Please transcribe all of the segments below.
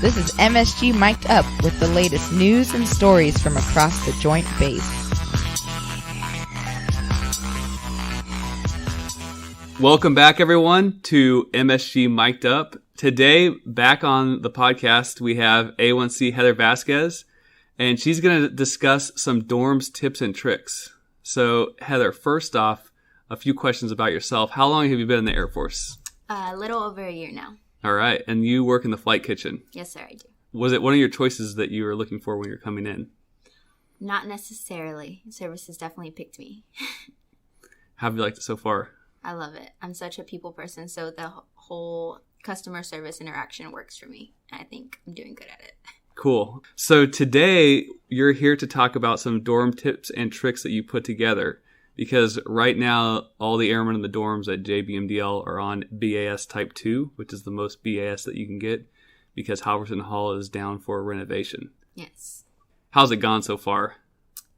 This is MSG Mic'd Up with the latest news and stories from across the Joint Base. Welcome back, everyone, to MSG Mic'd Up. Today, back on the podcast, we have A1C Heather Vasquez, and she's going to discuss some dorms tips and tricks. So, Heather, first off, a few questions about yourself. How long have you been in the Air Force? A little over a year now. All right. And you work in the flight kitchen. Yes, sir, I do. Was it one of your choices that you were looking for when you were coming in? Not necessarily. Services definitely picked me. How have you liked it so far? I love it. I'm such a people person, so the whole customer service interaction works for me. I think I'm doing good at it. Cool. So today, you're here to talk about some dorm tips and tricks that you put together. Because right now, all the airmen in the dorms at JB MDL are on BAS Type 2, which is the most BAS that you can get, because Halverson Hall is down for renovation. Yes. How's it gone so far?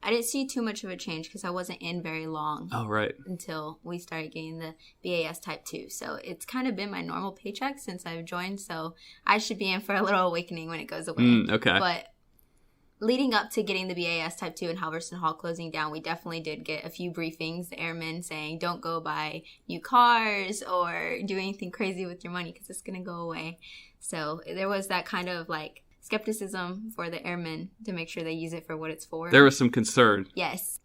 I didn't see too much of a change because I wasn't in very long. Oh, right. Until we started getting the BAS Type 2. So it's kind of been my normal paycheck since I've joined. So I should be in for a little awakening when it goes away. Okay. But leading up to getting the BAS Type 2 and Halverson Hall closing down, we definitely did get a few briefings, the airmen saying, don't go buy new cars or do anything crazy with your money because it's going to go away. So there was that kind of like skepticism for the airmen to make sure they use it for what it's for. There was some concern. Yes.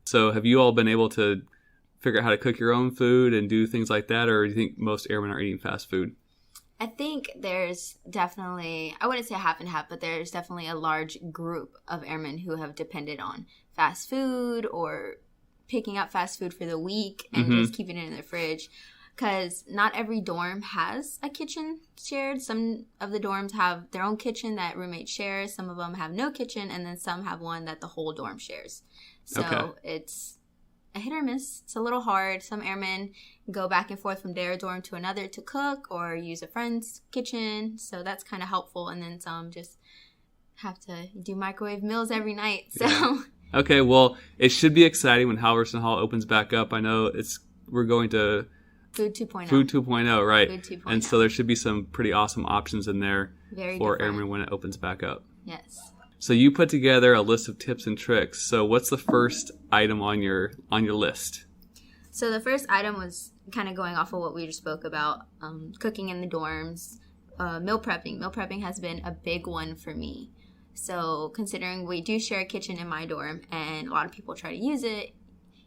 So have you all been able to figure out how to cook your own food and do things like that, or do you think most airmen are eating fast food? I think there's definitely, I wouldn't say half and half, but there's definitely a large group of airmen who have depended on fast food or picking up fast food for the week and just keeping it in the fridge. Because not every dorm has a kitchen shared. Some of the dorms have their own kitchen that roommates share. Some of them have no kitchen, and then some have one that the whole dorm shares. So It's a hit or miss. It's a little hard. Some airmen go back and forth from their dorm to another to cook or use a friend's kitchen. So that's kind of helpful. And then some just have to do microwave meals every night. So yeah. Okay, well, it should be exciting when Halverson Hall opens back up. I know we're going to Food 2.0. Food 2.0, right. Food 2.0. And so there should be some pretty awesome options in there for different. airmen when it opens back up. Yes. So you put together a list of tips and tricks. So what's the first item on your list? So the first item was kind of going off of what we just spoke about, cooking in the dorms, meal prepping. Meal prepping has been a big one for me. So considering we do share a kitchen in my dorm and a lot of people try to use it,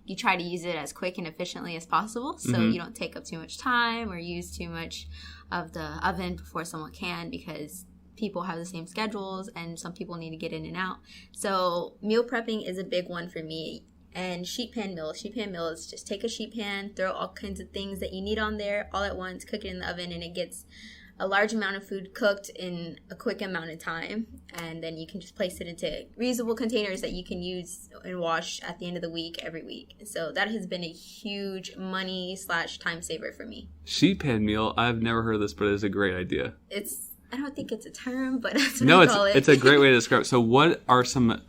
you try to use it as quick and efficiently as possible so you don't take up too much time or use too much of the oven before someone can, because people have the same schedules and some people need to get in and out. So meal prepping is a big one for me. And sheet pan meal. Sheet pan meal is just take a sheet pan, throw all kinds of things that you need on there all at once, cook it in the oven, and it gets a large amount of food cooked in a quick amount of time. And then you can just place it into reusable containers that you can use and wash at the end of the week every week. So that has been a huge money/time saver for me. Sheet pan meal, I've never heard of this, but it's a great idea. I don't think it's a term, but that's what I call it. It's a great way to describe it. So what are some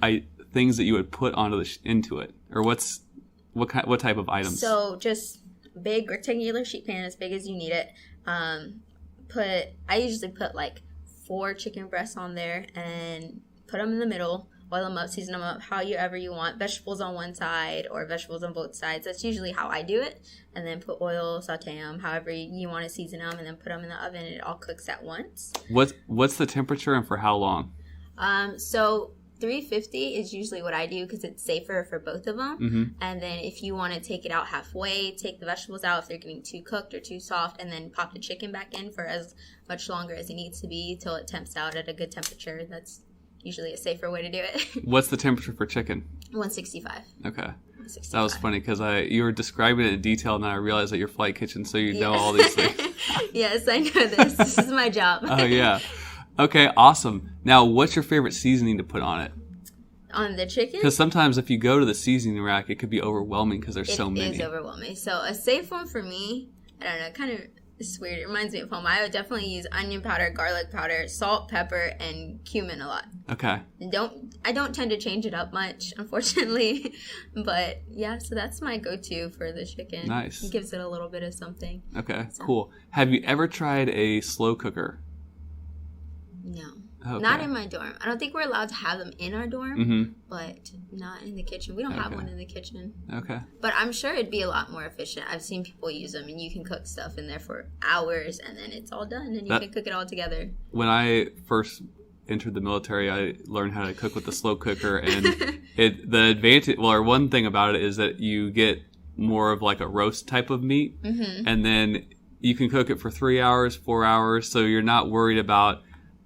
things that you would put into it? Or what type of items? So just big rectangular sheet pan, as big as you need it. I usually put like 4 chicken breasts on there and put them in the middle, oil them up, season them up however you want. Vegetables on one side or vegetables on both sides. That's usually how I do it. And then put oil, saute them, however you want to season them, and then put them in the oven and it all cooks at once. What's the temperature and for how long? So 350 is usually what I do because it's safer for both of them. And then if you want to take it out halfway, take the vegetables out if they're getting too cooked or too soft, and then pop the chicken back in for as much longer as it needs to be till it temps out at a good temperature. That's usually a safer way to do it. What's the temperature for chicken? 165. Okay. 165. That was funny because you were describing it in detail, and I realized that you're flight kitchen, so you know all these things. Yes, I know this. This is my job. Oh, yeah. Okay, awesome. Now, what's your favorite seasoning to put on it? On the chicken? Because sometimes if you go to the seasoning rack, it could be overwhelming because there's so many. It is overwhelming. So a safe one for me, I don't know, kind of it's weird. It reminds me of home. I would definitely use onion powder, garlic powder, salt, pepper, and cumin a lot. Okay. I don't tend to change it up much, unfortunately. But yeah, so that's my go-to for the chicken. Nice. It gives it a little bit of something. Okay, cool. Have you ever tried a slow cooker? No. Okay. Not in my dorm. I don't think we're allowed to have them in our dorm, but not in the kitchen. We don't have one in the kitchen. Okay. But I'm sure it'd be a lot more efficient. I've seen people use them, and you can cook stuff in there for hours, and then it's all done, and you can cook it all together. When I first entered the military, I learned how to cook with the slow cooker, and the advantage, or one thing about it is that you get more of like a roast type of meat, and then you can cook it for 3 hours, 4 hours, so you're not worried about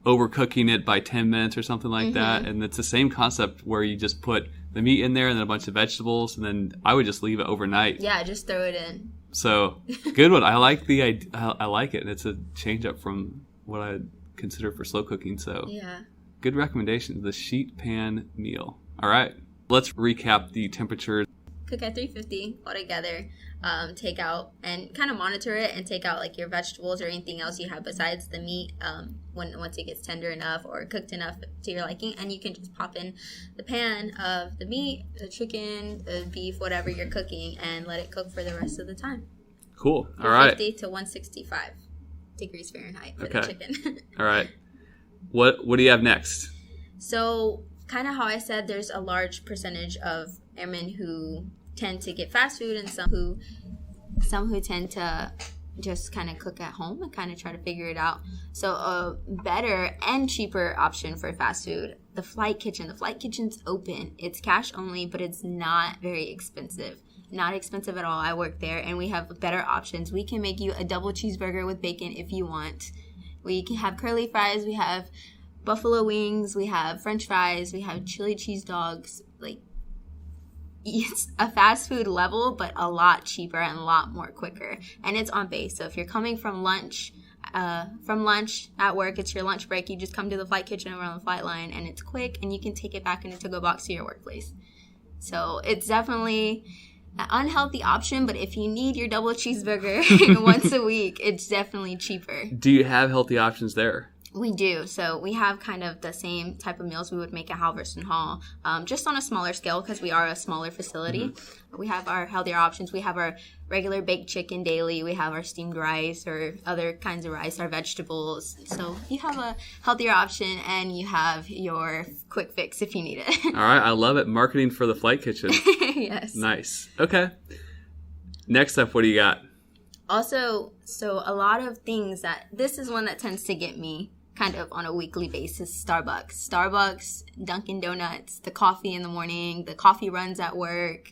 overcooking it by 10 minutes or something like that. And it's the same concept where you just put the meat in there and then a bunch of vegetables, and then I would just leave it overnight. Yeah, just throw it in. So good one. I like the idea. I like it, and it's a change up from what I consider for slow cooking. So yeah, good recommendation. The sheet pan meal. All right, let's recap the temperature. Cook at 350 altogether. Take out and kind of monitor it and take out like your vegetables or anything else you have besides the meat once it gets tender enough or cooked enough to your liking, and you can just pop in the pan of the meat, the chicken, the beef, whatever you're cooking, and let it cook for the rest of the time. Cool. All right. 50 to 165 degrees Fahrenheit for the chicken. All right. What do you have next? So kind of how I said, there's a large percentage of airmen who tend to get fast food, and some who tend to just kind of cook at home and kind of try to figure it out. So a better and cheaper option for fast food, the flight kitchen. The flight kitchen's open. It's cash only, but it's not very expensive. Not expensive at all. I work there, and we have better options. We can make you a double cheeseburger with bacon if you want. We can have curly fries. We have buffalo wings. We have French fries. We have chili cheese dogs. Like, it's a fast food level, but a lot cheaper and a lot more quicker. And it's on base. So if you're coming from lunch at work, it's your lunch break, you just come to the flight kitchen over on the flight line, and it's quick, and you can take it back in a to-go box to your workplace. So it's definitely an unhealthy option, but if you need your double cheeseburger once a week, it's definitely cheaper. Do you have healthy options there? We do. So we have kind of the same type of meals we would make at Halverson Hall, just on a smaller scale because we are a smaller facility. We have our healthier options. We have our regular baked chicken daily. We have our steamed rice or other kinds of rice, our vegetables. So you have a healthier option, and you have your quick fix if you need it. All right. I love it. Marketing for the flight kitchen. Yes. Nice. Okay. Next up, what do you got? Also, so a lot of things this is one that tends to get me kind of on a weekly basis. Starbucks, Dunkin' Donuts, the coffee in the morning, the coffee runs at work.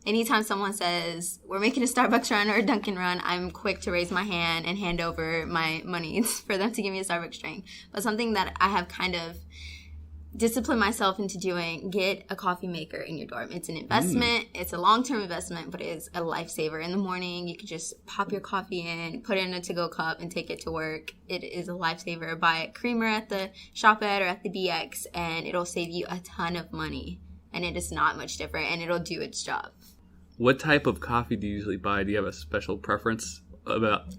Anytime someone says, we're making a Starbucks run or a Dunkin' run, I'm quick to raise my hand and hand over my money for them to give me a Starbucks drink. But something that I have kind of discipline myself into doing, get a coffee maker in your dorm. It's an investment. It's a long-term investment, but it is a lifesaver. In the morning, you can just pop your coffee in, put it in a to-go cup, and take it to work. It is a lifesaver. Buy a creamer at the shop or at the BX, and it'll save you a ton of money. And it is not much different, and it'll do its job. What type of coffee do you usually buy? Do you have a special preference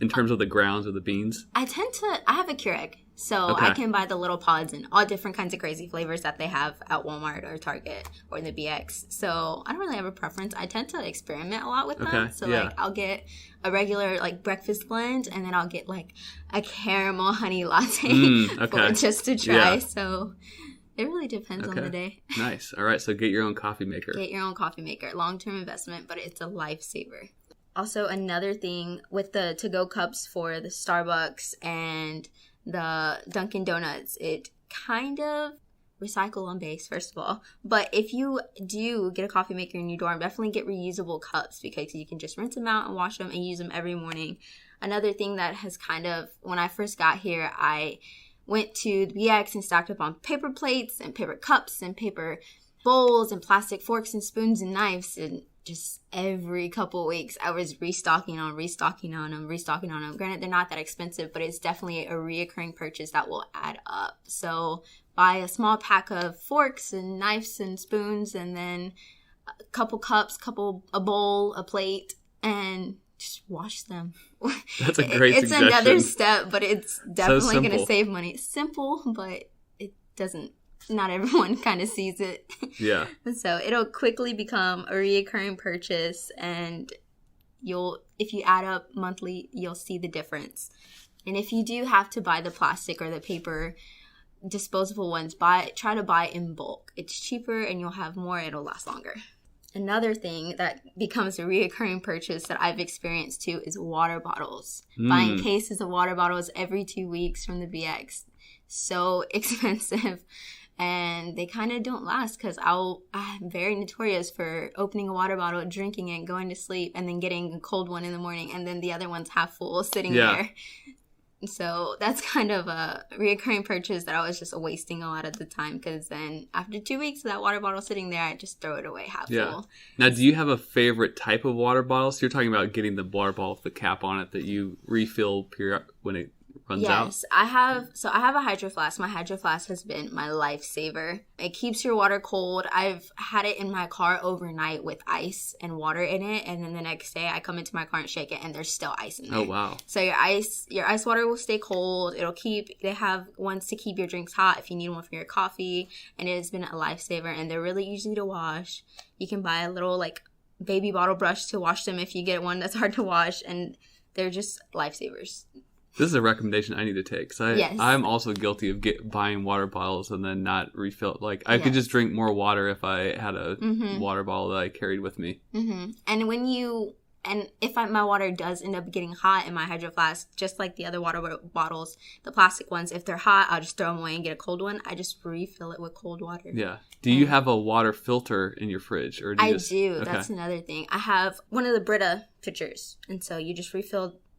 in terms of the grounds or the beans? I have a Keurig. So I can buy the little pods and all different kinds of crazy flavors that they have at Walmart or Target or the BX. So I don't really have a preference. I tend to experiment a lot with them. So like I'll get a regular like breakfast blend, and then I'll get like a caramel honey latte just to try. Yeah. So it really depends on the day. Nice. All right. So get your own coffee maker. Get your own coffee maker. Long-term investment, but it's a lifesaver. Also, another thing with the to-go cups for the Starbucks and the Dunkin' Donuts, it kind of recycle on base, first of all. But if you do get a coffee maker in your dorm, definitely get reusable cups because you can just rinse them out and wash them and use them every morning. Another thing that has kind of, when I first got here, I went to the BX and stocked up on paper plates and paper cups and paper bowls and plastic forks and spoons and knives, and just every couple of weeks, I was restocking on them. Granted, they're not that expensive, but it's definitely a reoccurring purchase that will add up. So buy a small pack of forks and knives and spoons, and then a couple cups, a bowl, a plate, and just wash them. That's a great suggestion. It's another step, but it's definitely going to save money. It's simple, but it doesn't. Not everyone kind of sees it. Yeah. So it'll quickly become a reoccurring purchase, and if you add up monthly, you'll see the difference. And if you do have to buy the plastic or the paper disposable ones, try to buy in bulk. It's cheaper and you'll have more. It'll last longer. Another thing that becomes a reoccurring purchase that I've experienced too is water bottles. Buying cases of water bottles every 2 weeks from the BX. So expensive. And they kind of don't last because I'm very notorious for opening a water bottle, drinking it, going to sleep, and then getting a cold one in the morning, and then the other one's half full sitting there. So that's kind of a reoccurring purchase that I was just wasting a lot of the time, because then after 2 weeks of that water bottle sitting there, I just throw it away half full. Now, do you have a favorite type of water bottle? So you're talking about getting the water bottle with the cap on it that you refill when it runs out? Yes, I have a Hydro Flask. My Hydro Flask has been my lifesaver. It keeps your water cold. I've had it in my car overnight with ice and water in it, and then the next day I come into my car and shake it, and there's still ice in there. Oh, wow. So your ice water will stay cold. They have ones to keep your drinks hot if you need one for your coffee, and it has been a lifesaver, and they're really easy to wash. You can buy a little, baby bottle brush to wash them if you get one that's hard to wash, and they're just lifesavers. This is a recommendation I need to take, because I'm also guilty of buying water bottles and then not refill. I could just drink more water if I had a water bottle that I carried with me. Mm-hmm. And if my water does end up getting hot in my Hydro Flask, just like the other water bottles, the plastic ones, if they're hot, I'll just throw them away and get a cold one. I just refill it with cold water. Yeah. Do you have a water filter in your fridge? Or do you do. Okay. That's another thing. I have one of the Brita pitchers, and so you just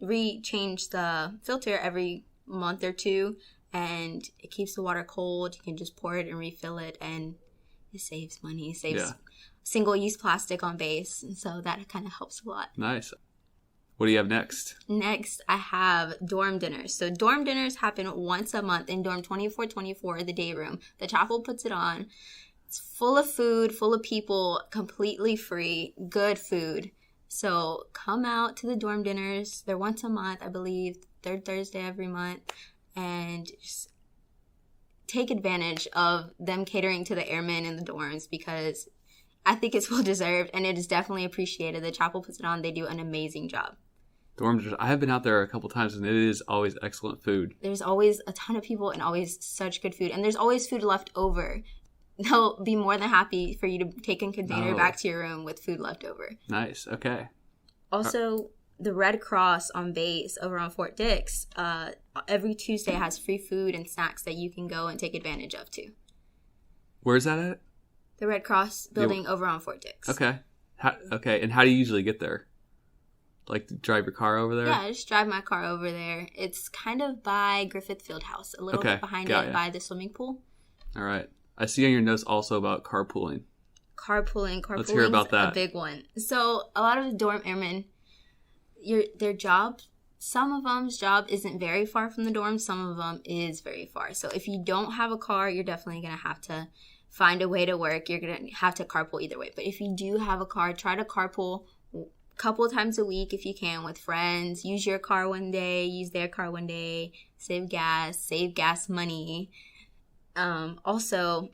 rechange the filter every month or two, and it keeps the water cold. You can just pour it and refill it, and it saves money. It saves single-use plastic on base, and so that kind of helps a lot. Nice. What do you have next? Next, I have dorm dinners. So dorm dinners happen once a month in dorm 2424, the day room. The chapel puts it on. It's full of food, full of people, completely free, good food. So come out to the dorm dinners. They're once a month, I believe, third Thursday every month. And just take advantage of them catering to the airmen in the dorms, because I think it's well deserved and it is definitely appreciated. The chapel puts it on. They do an amazing job. Dorms, I have been out there a couple times, and it is always excellent food. There's always a ton of people and always such good food. And there's always food left over. They'll be more than happy for you to take a container back to your room with food left over. Nice. Okay. Also, the Red Cross on base over on Fort Dix, every Tuesday has free food and snacks that you can go and take advantage of too. Where's that at? The Red Cross building over on Fort Dix. Okay. And how do you usually get there? Drive your car over there? Yeah, I just drive my car over there. It's kind of by Griffith Fieldhouse, a little bit behind it by the swimming pool. All right. I see on your notes also about carpooling. Carpooling. Let's hear about that. A big one. So a lot of the dorm airmen, their job, some of them's job isn't very far from the dorm. Some of them is very far. So if you don't have a car, you're definitely going to have to find a way to work. You're going to have to carpool either way. But if you do have a car, try to carpool a couple of times a week if you can with friends. Use your car one day, use their car one day. Save gas money. Also,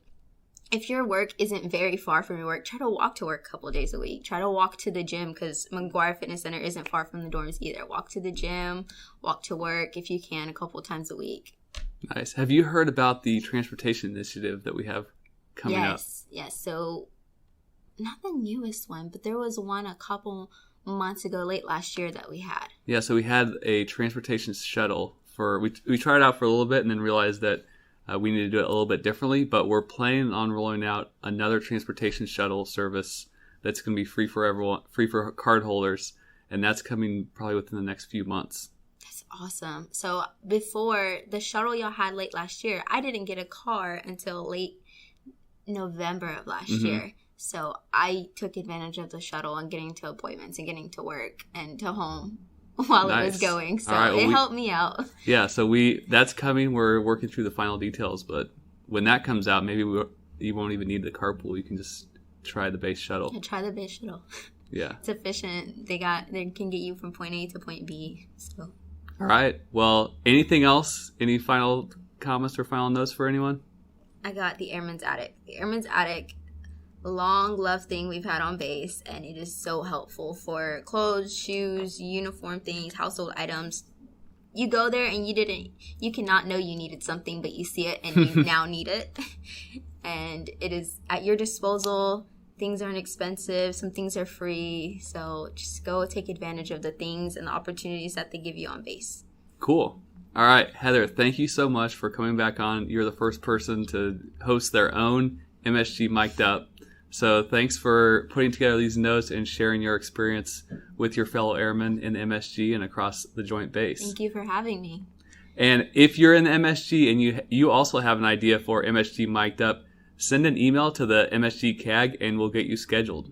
if your work isn't very far from your work, try to walk to work a couple of days a week. Try to walk to the gym, because McGuire Fitness Center isn't far from the dorms either. Walk to the gym, walk to work if you can a couple of times a week. Nice. Have you heard about the transportation initiative that we have coming up? Yes. So, not the newest one, but there was one a couple months ago, late last year, that we had. Yeah, so we had a transportation shuttle. We tried it out for a little bit and then realized that we need to do it a little bit differently, but we're planning on rolling out another transportation shuttle service that's going to be free for everyone, free for card holders, and that's coming probably within the next few months. That's awesome. So before the shuttle y'all had late last year, I didn't get a car until late November of last year. So I took advantage of the shuttle and getting to appointments and getting to work and to home while it was going. So it helped me out. Yeah, so that's coming. We're working through the final details, but when that comes out, maybe you won't even need the carpool. You can just try the base shuttle. Yeah, try the base shuttle. Yeah. It's efficient. They can get you from point A to point B. So. All right. Well, anything else? Any final comments or final notes for anyone? I got the Airman's Attic. The Airman's Attic, long loved thing we've had on base, and it is so helpful for clothes, shoes, uniform things, household items. you go there and you cannot know you needed something, but you see it and you now need it. And it is at your disposal. Things aren't expensive. Some things are free. So just go take advantage of the things and the opportunities that they give you on base. Cool. All right, Heather, thank you so much for coming back on. You're the first person to host their own MSG Mic'd Up. So thanks for putting together these notes and sharing your experience with your fellow airmen in the MSG and across the Joint Base. Thank you for having me. And if you're in the MSG and you also have an idea for MSG Mic'd Up, send an email to the MSG CAG and we'll get you scheduled.